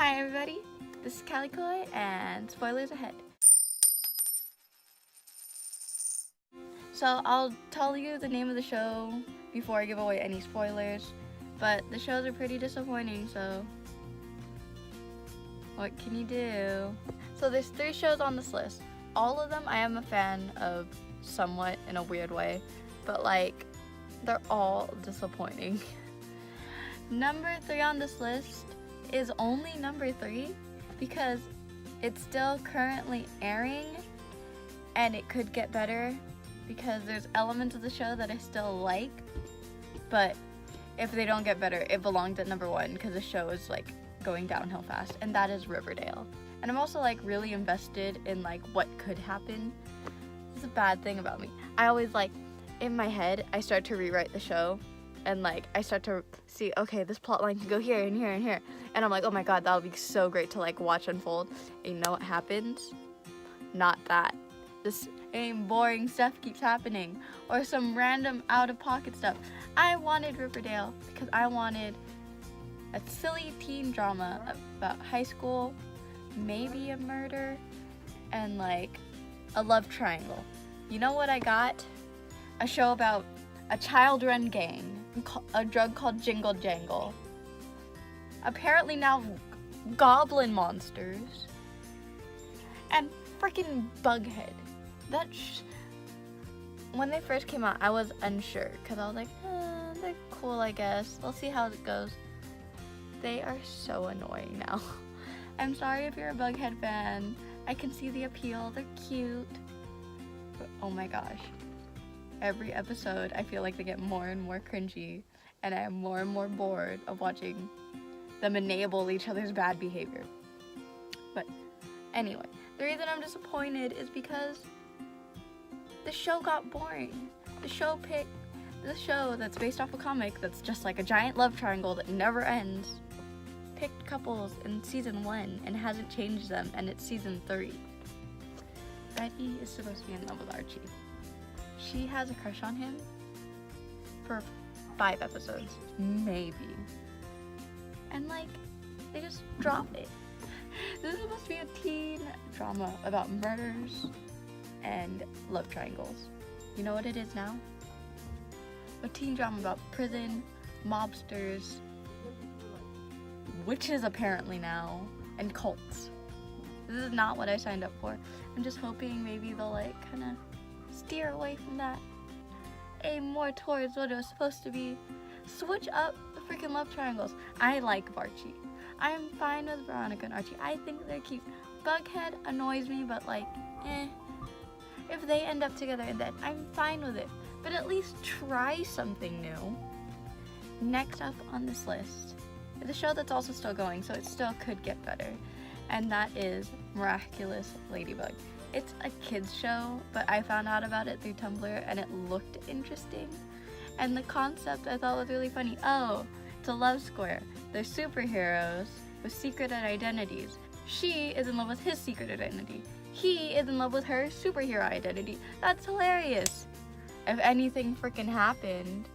Hi everybody, this is Calikoi and spoilers ahead. So I'll tell you the name of the show before I give away any spoilers, but the shows are pretty disappointing, so what can you do? So there's 3 shows on this list. All of them I am a fan of somewhat in a weird way, but like they're all disappointing. Number 3 on this list is only number 3 because it's still currently airing and it could get better because there's elements of the show that I still like, but if they don't get better, it belongs at number 1 because the show is like going downhill fast, and that is Riverdale. And I'm also like really invested in like what could happen. This is a bad thing about me. I always like, in my head, I start to rewrite the show and like I start to see, okay, this plot line can go here and here and here, and I'm like, oh my god, that would be so great to like watch unfold. And you know what happens? Not that. The same boring stuff keeps happening, or some random out-of-pocket stuff. I wanted Riverdale because I wanted a silly teen drama about high school, maybe a murder, and like a love triangle. You know what I got? A show about a child-run gang, a drug called Jingle Jangle. Apparently now goblin monsters, and freaking Bughead. When they first came out, I was unsure because I was like, they're cool, I guess. We'll see how it goes. They are so annoying now. I'm sorry if you're a Bughead fan. I can see the appeal. They're cute. But oh my gosh. Every episode, I feel like they get more and more cringy, and I am more and more bored of watching them enable each other's bad behavior. But anyway, the reason I'm disappointed is because the show got boring. The show that's based off a comic that's just like a giant love triangle that never ends, picked couples in season 1 and hasn't changed them, and it's season 3. Betty is supposed to be in love with Archie. She has a crush on him for 5 episodes, maybe. And like, they just drop it. This is supposed to be a teen drama about murders and love triangles. You know what it is now? A teen drama about prison, mobsters, witches apparently now, and cults. This is not what I signed up for. I'm just hoping maybe they'll like kind of steer away from that, aim more towards what it was supposed to be. Switch up the freaking love triangles. I like Archie. I'm fine with Veronica and Archie. I think they're cute. Bughead annoys me, but like, if they end up together, then I'm fine with it. But at least try something new. Next up on this list is a show that's also still going, so it still could get better, and that is Miraculous Ladybug. It's a kids show, but I found out about it through Tumblr and it looked interesting. And the concept I thought was really funny. Oh, it's a love square. They're superheroes with secret identities. She is in love with his secret identity. He is in love with her superhero identity. That's hilarious. If anything freaking happened.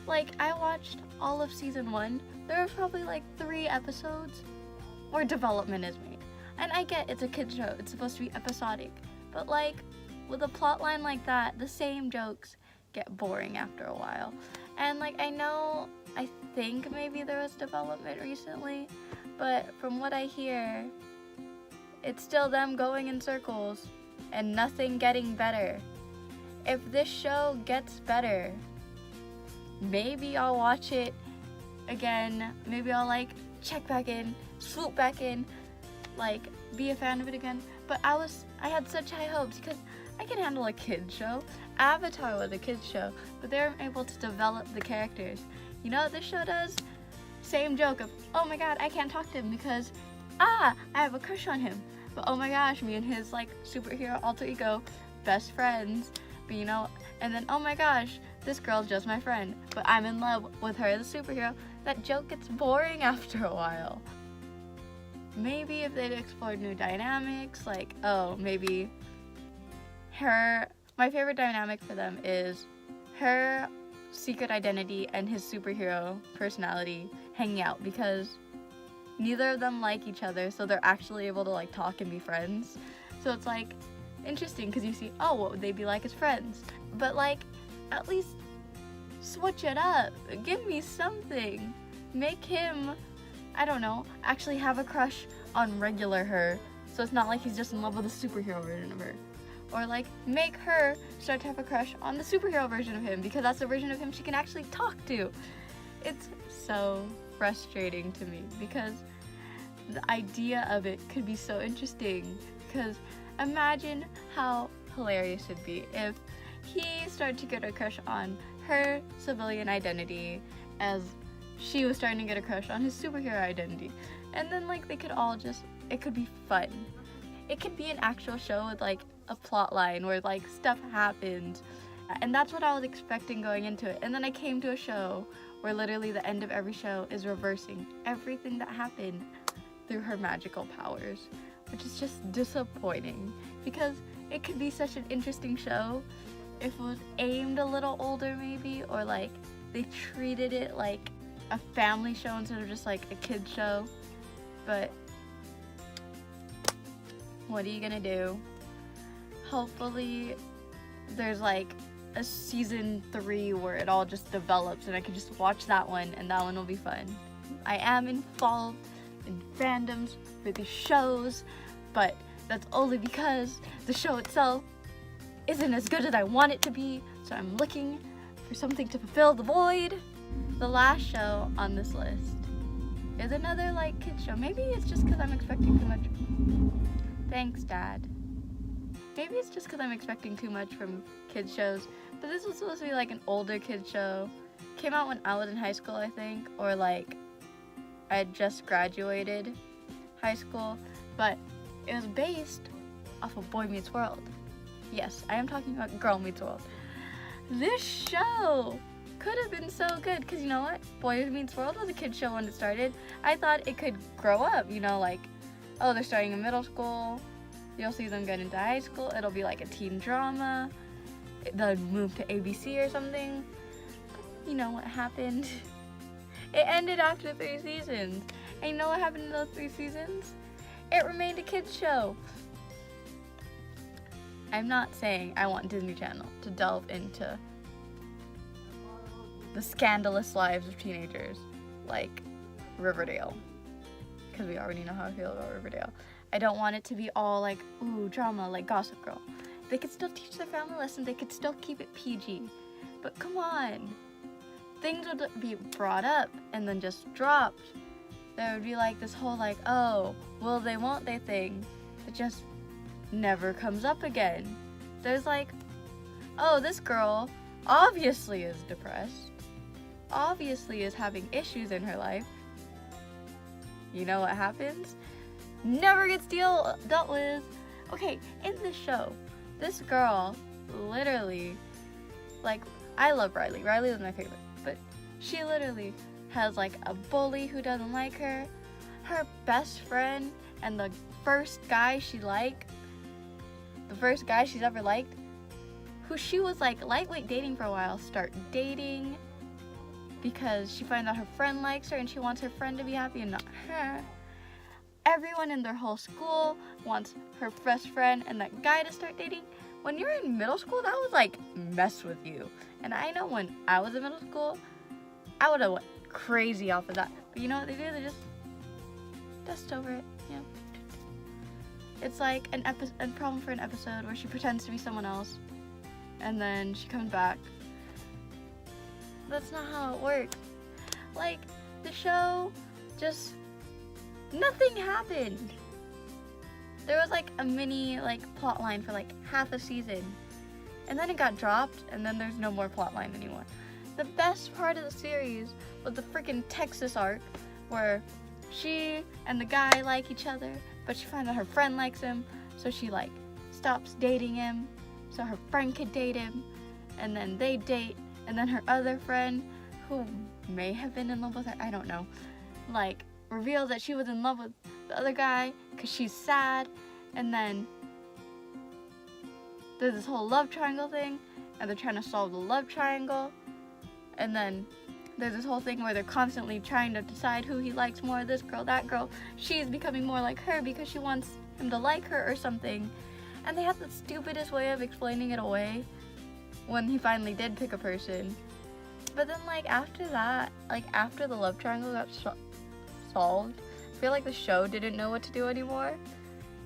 Like, I watched all of season 1. There were probably like 3 episodes where development is made. And I get it's a kid's show, it's supposed to be episodic, but like, with a plot line like that, the same jokes get boring after a while. And like, I think maybe there was development recently, but from what I hear, it's still them going in circles and nothing getting better. If this show gets better, maybe I'll watch it again. Maybe I'll like check back in, swoop back in, like be a fan of it again. But I had such high hopes because I can handle a kid's show. Avatar was a kid's show, but they're able to develop the characters. You know what this show does? Same joke of, oh my god, I can't talk to him because I have a crush on him. But oh my gosh, me and his like superhero alter ego, best friends. But you know, and then oh my gosh, this girl's just my friend, but I'm in love with her, the superhero. That joke gets boring after a while. Maybe if they'd explored new dynamics, like, oh, maybe my favorite dynamic for them is her secret identity and his superhero personality hanging out, because neither of them like each other, so they're actually able to like talk and be friends. So it's like interesting because you see, oh, what would they be like as friends? But like, at least switch it up. Give me something. Make him, I don't know, actually have a crush on regular her. So it's not like he's just in love with a superhero version of her. Or like, make her start to have a crush on the superhero version of him, because that's the version of him she can actually talk to. It's so frustrating to me because the idea of it could be so interesting. Because imagine how hilarious it'd be if he started to get a crush on her civilian identity as she was starting to get a crush on his superhero identity. And then like they could all just, it could be fun. It could be an actual show with like a plot line where like stuff happened. And that's what I was expecting going into it. And then I came to a show where literally the end of every show is reversing everything that happened through her magical powers, which is just disappointing because it could be such an interesting show if it was aimed a little older maybe, or like they treated it like a family show instead of just like a kid's show. But what are you gonna do? Hopefully there's like a season 3 where it all just develops and I can just watch that one, and that one will be fun. I am involved in fandoms for these shows, but that's only because the show itself isn't as good as I want it to be, so I'm looking for something to fulfill the void. The last show on this list is another like kids show. Maybe it's just because I'm expecting too much. Thanks, Dad. Maybe it's just because I'm expecting too much from kids shows, but this was supposed to be like an older kids show. Came out when I was in high school, I think, or like I had just graduated high school, but it was based off of Boy Meets World. Yes, I am talking about Girl Meets World. This show could have been so good, because you know what? Boy Meets World was a kid's show when it started. I thought it could grow up, you know, like, oh, they're starting in middle school. You'll see them get into high school. It'll be like a teen drama. They'll move to ABC or something. But you know what happened? It ended after 3 seasons. And you know what happened in those 3 seasons? It remained a kids show. I'm not saying I want Disney Channel to delve into the scandalous lives of teenagers like Riverdale, because we already know how I feel about Riverdale. I don't want it to be all like, ooh, drama like Gossip Girl. They could still teach their family lessons, they could still keep it PG. But come on. Things would be brought up and then just dropped. There would be like this whole like, oh, will they, won't they thing that just never comes up again. There's like, oh, this girl obviously is depressed, obviously is having issues in her life. You know what happens? Never gets dealt with. Okay, in this show, this girl literally, like, I love Riley. Riley is my favorite, but she literally has like a bully who doesn't like her. Her best friend and the first guy she liked, the first guy she's ever liked, who she was like lightweight dating for a while, start dating because she finds out her friend likes her and she wants her friend to be happy and not her. Everyone in their whole school wants her best friend and that guy to start dating. When you're in middle school, that was like mess with you. And I know when I was in middle school, I would have went crazy off of that. But you know what they do? They just dust over it, you know. It's like a problem for an episode where she pretends to be someone else and then she comes back. That's not how it works. Like, the show just, nothing happened. There was like a mini like plot line for like half a season, and then it got dropped, and then there's no more plot line anymore. The best part of the series was the freaking Texas arc where she and the guy like each other, but she finds out her friend likes him, so she like stops dating him so her friend could date him, and then they date, and then her other friend, who may have been in love with her, I don't know, like reveals that she was in love with the other guy because she's sad, and then there's this whole love triangle thing, and they're trying to solve the love triangle, and then there's this whole thing where they're constantly trying to decide who he likes more, this girl, that girl. She's becoming more like her because she wants him to like her or something. And they had the stupidest way of explaining it away when he finally did pick a person. But then, like, after that, like, after the love triangle got solved, I feel like the show didn't know what to do anymore.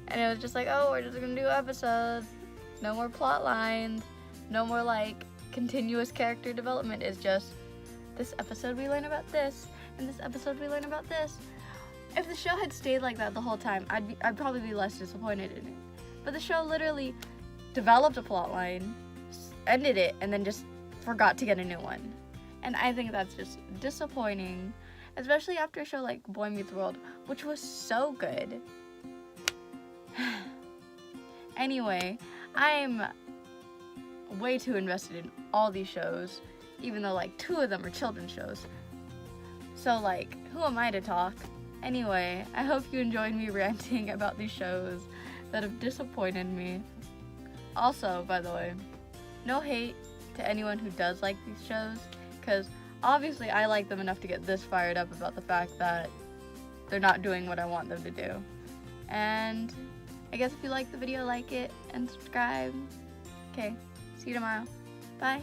And it was just like, oh, we're just gonna do episodes. No more plot lines. No more, like, continuous character development. It's just, this episode we learn about this, and this episode we learn about this. If the show had stayed like that the whole time, I'd probably be less disappointed in it. But the show literally developed a plot line, ended it, and then just forgot to get a new one. And I think that's just disappointing, especially after a show like Boy Meets World, which was so good. Anyway, I'm way too invested in all these shows, even though like 2 of them are children's shows. So like, who am I to talk? Anyway, I hope you enjoyed me ranting about these shows that have disappointed me. Also, by the way, no hate to anyone who does like these shows, because obviously I like them enough to get this fired up about the fact that they're not doing what I want them to do. And I guess if you like the video, like it and subscribe. Okay, see you tomorrow. Bye.